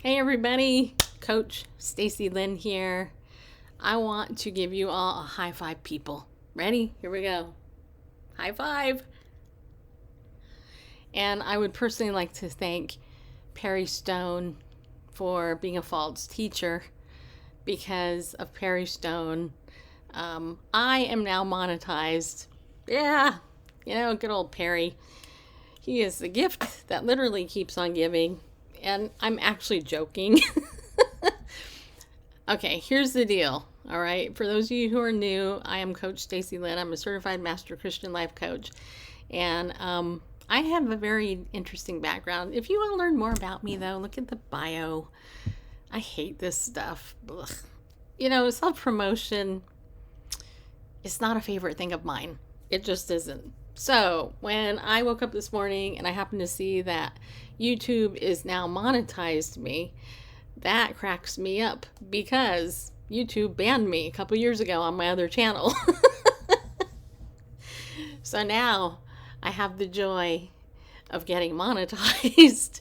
Hey everybody, Coach Stacy Lynn here. I want to give you all a high five, people. Ready? Here we go. High five. And I would personally like to thank Perry Stone for being a false teacher. Because of Perry Stone, I am now monetized. Yeah, good old Perry. He is the gift that literally keeps on giving. And I'm actually joking. Okay, here's the deal. All right, for those of you who are new, I am Coach Stacy Lynn. I'm a certified master Christian life coach, and I have a very interesting background. If you want to learn more about me, though, look at the bio. I hate this stuff. Ugh. Self promotion is not a favorite thing of mine. It just isn't. So when I woke up this morning and I happened to see that YouTube is now monetized me, that cracks me up because YouTube banned me a couple years ago on my other channel. So now I have the joy of getting monetized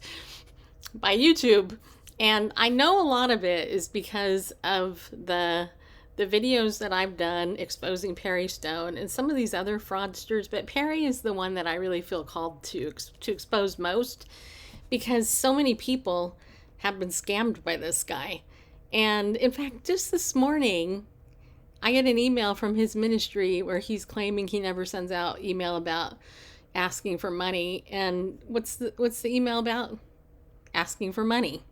by YouTube. And I know a lot of it is because of the videos that I've done exposing Perry Stone and some of these other fraudsters, but Perry is the one that I really feel called to expose most because so many people have been scammed by this guy. And in fact, just this morning, I get an email from his ministry where he's claiming he never sends out email about asking for money. And what's the email about? Asking for money.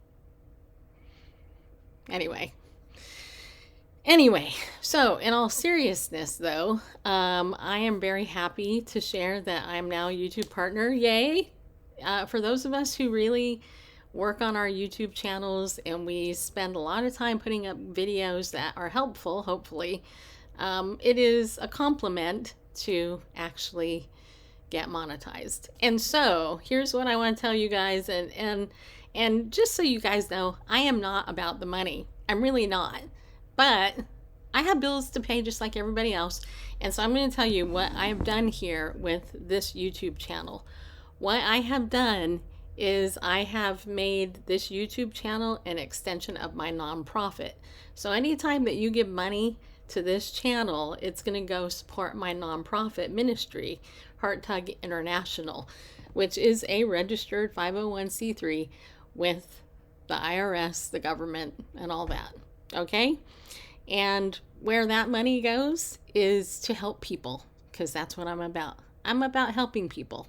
Anyway, so in all seriousness, though, I am very happy to share that I'm now a YouTube partner. Yay! For those of us who really work on our YouTube channels and we spend a lot of time putting up videos that are helpful, hopefully, it is a compliment to actually get monetized. And so here's what I want to tell you guys, and just so you guys know, I am not about the money. I'm really not. But I have bills to pay just like everybody else. And so I'm going to tell you what I have done here with this YouTube channel. What I have done is I have made this YouTube channel an extension of my nonprofit. So anytime that you give money to this channel, it's going to go support my nonprofit ministry, Heart Tug International, which is a registered 501c3 with the IRS, the government, and all that. Okay? And where that money goes is to help people, because that's what I'm about. I'm about helping people.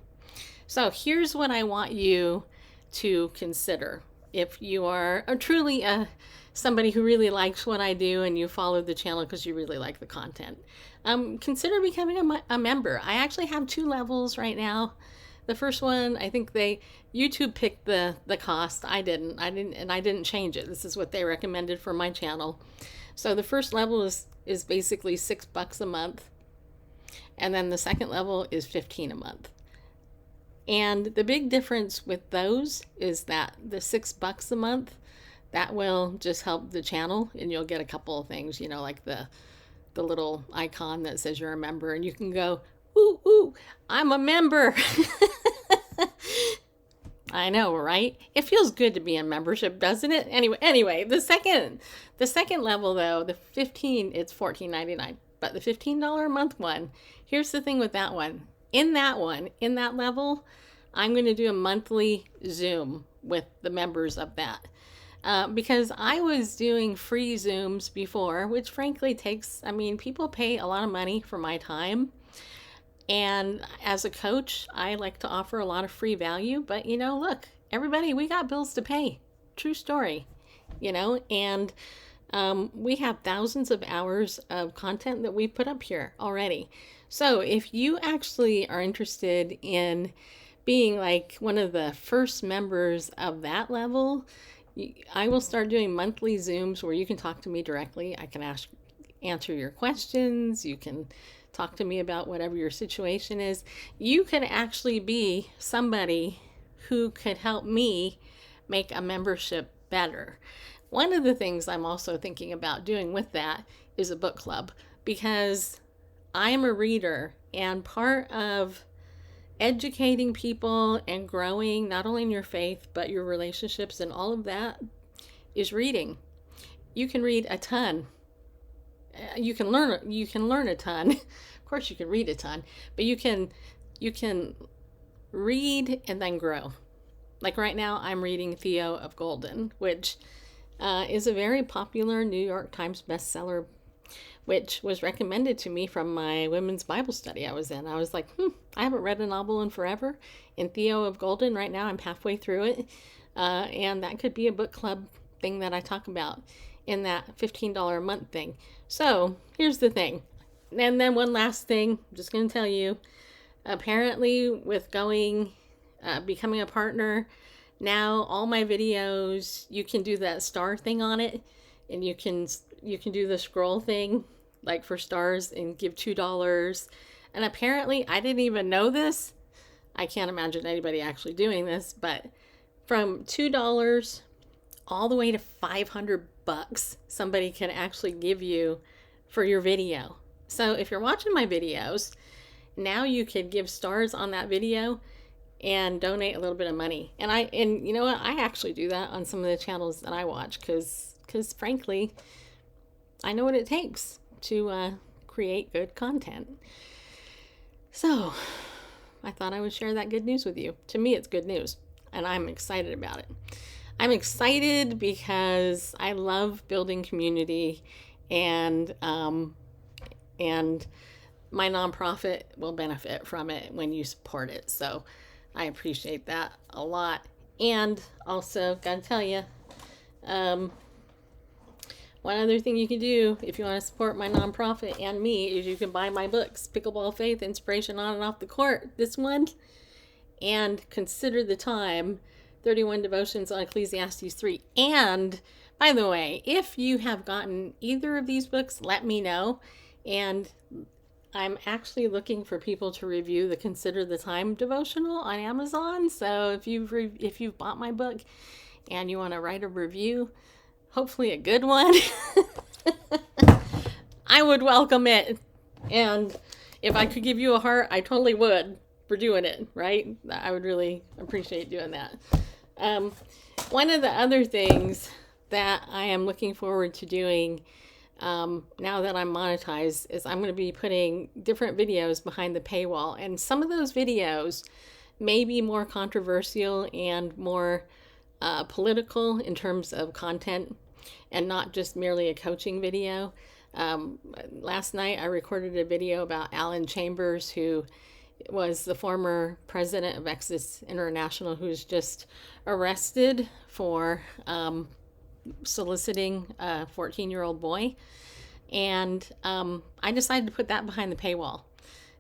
So here's what I want you to consider. If you are truly somebody who really likes what I do and you follow the channel because you really like the content, consider becoming a member. I actually have 2 levels right now. The first one, I think YouTube picked the cost. I didn't change it. This is what they recommended for my channel. So the first level is basically $6 a month. And then the second level is $15 a month. And the big difference with those is that the $6 a month, that will just help the channel, and you'll get a couple of things, like the little icon that says you're a member, and you can go, ooh, I'm a member. I know, right? It feels good to be in membership, doesn't it? Anyway, the second level though, the 15, it's $14.99. But the $15 a month one, here's the thing with that one. In that level, I'm going to do a monthly Zoom with the members of that. Because I was doing free Zooms before, which frankly people pay a lot of money for my time. And as a coach, I like to offer a lot of free value. But, look, everybody, we got bills to pay. True story, and we have thousands of hours of content that we put up here already. So if you actually are interested in being like one of the first members of that level, I will start doing monthly Zooms where you can talk to me directly. I can answer your questions. You can talk to me about whatever your situation is. You can actually be somebody who could help me make a membership better. One of the things I'm also thinking about doing with that is a book club, because I am a reader, and part of educating people and growing not only in your faith but your relationships and all of that is reading. You can read a ton. You can learn a ton. Of course you can read a ton, but you can read and then grow. Like right now I'm reading Theo of Golden, which is a very popular New York Times bestseller, which was recommended to me from my women's Bible study I was in. I was like, I haven't read a novel in forever. And Theo of Golden, right now I'm halfway through it. And that could be a book club thing that I talk about in that $15 a month thing. So here's the thing. And then one last thing, I'm just going to tell you, apparently with becoming a partner, now all my videos, you can do that star thing on it, and you can do the scroll thing, like for stars, and give $2. And apparently, I didn't even know this. I can't imagine anybody actually doing this, but from $2 all the way to $500, somebody can actually give you for your video. So if you're watching my videos, now you could give stars on that video and donate a little bit of money. And you know what? I actually do that on some of the channels that I watch because frankly, I know what it takes to create good content. So I thought I would share that good news with you. To me, it's good news, and I'm excited about it. I'm excited because I love building community, and my nonprofit will benefit from it when you support it. So I appreciate that a lot. And also, gotta tell you, one other thing you can do if you want to support my nonprofit and me is you can buy my books, Pickleball Faith, Inspiration on and Off the Court, this one, and Consider the Time, 31 Devotions on Ecclesiastes 3. And, by the way, if you have gotten either of these books, let me know. And I'm actually looking for people to review the Consider the Time devotional on Amazon. So if you've bought my book and you want to write a review, hopefully a good one, I would welcome it. And if I could give you a heart, I totally would for doing it, right? I would really appreciate doing that. One of the other things that I am looking forward to doing now that I'm monetized is I'm going to be putting different videos behind the paywall. And some of those videos may be more controversial and more political in terms of content, and not just merely a coaching video. Last night I recorded a video about Alan Chambers, who was the former president of Exodus International, who's just arrested for soliciting a 14-year-old boy. And I decided to put that behind the paywall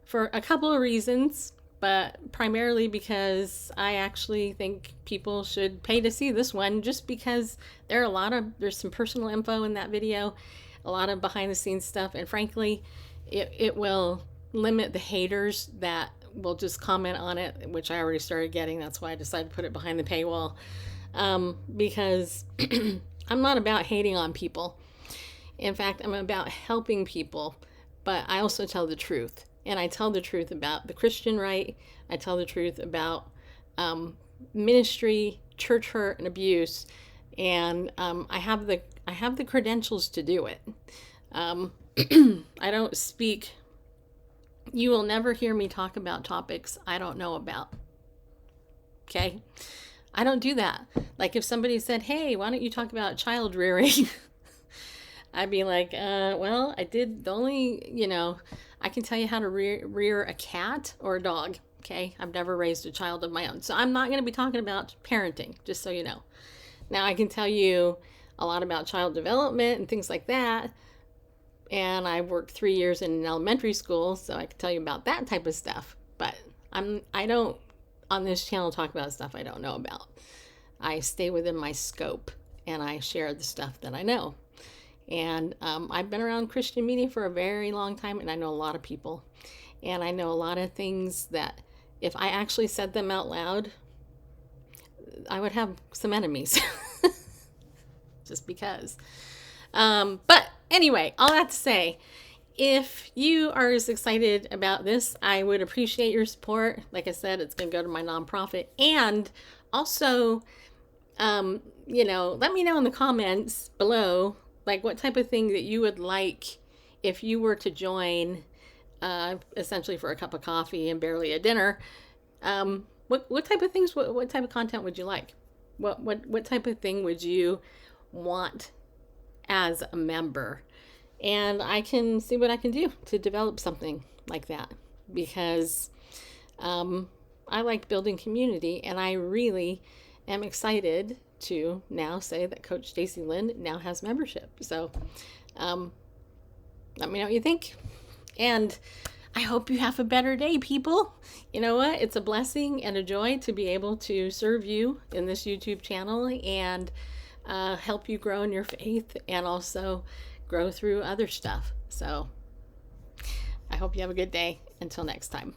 for a couple of reasons, but primarily because I actually think people should pay to see this one, just because there's some personal info in that video, a lot of behind the scenes stuff, and frankly, it will limit the haters that will just comment on it, which I already started getting. That's why I decided to put it behind the paywall, because I'm not about hating on people. In fact, I'm about helping people, but I also tell the truth. And I tell the truth about the Christian right. I tell the truth about ministry, church hurt, and abuse. And I have the credentials to do it. I don't speak. You will never hear me talk about topics I don't know about. Okay? I don't do that. Like if somebody said, "Hey, why don't you talk about child rearing?" I'd be like, well, I did the only, I can tell you how to rear a cat or a dog. Okay. I've never raised a child of my own. So I'm not going to be talking about parenting, just so you know. Now I can tell you a lot about child development and things like that. And I worked 3 years in an elementary school, so I can tell you about that type of stuff. But I don't, on this channel, talk about stuff I don't know about. I stay within my scope and I share the stuff that I know. And I've been around Christian media for a very long time, and I know a lot of people. And I know a lot of things that if I actually said them out loud, I would have some enemies. Just because. But anyway, all that to say, if you are as excited about this, I would appreciate your support. Like I said, it's going to go to my nonprofit. And also, let me know in the comments below, like what type of thing that you would like if you were to join, essentially for a cup of coffee and barely a dinner. What type of things, what type of content would you like? What type of thing would you want as a member? And I can see what I can do to develop something like that, because I like building community, and I really am excited to now say that Coach Stacy Lynn now has membership. So let me know what you think. And I hope you have a better day, people. You know what? It's a blessing and a joy to be able to serve you in this YouTube channel and help you grow in your faith and also grow through other stuff. So I hope you have a good day. Until next time.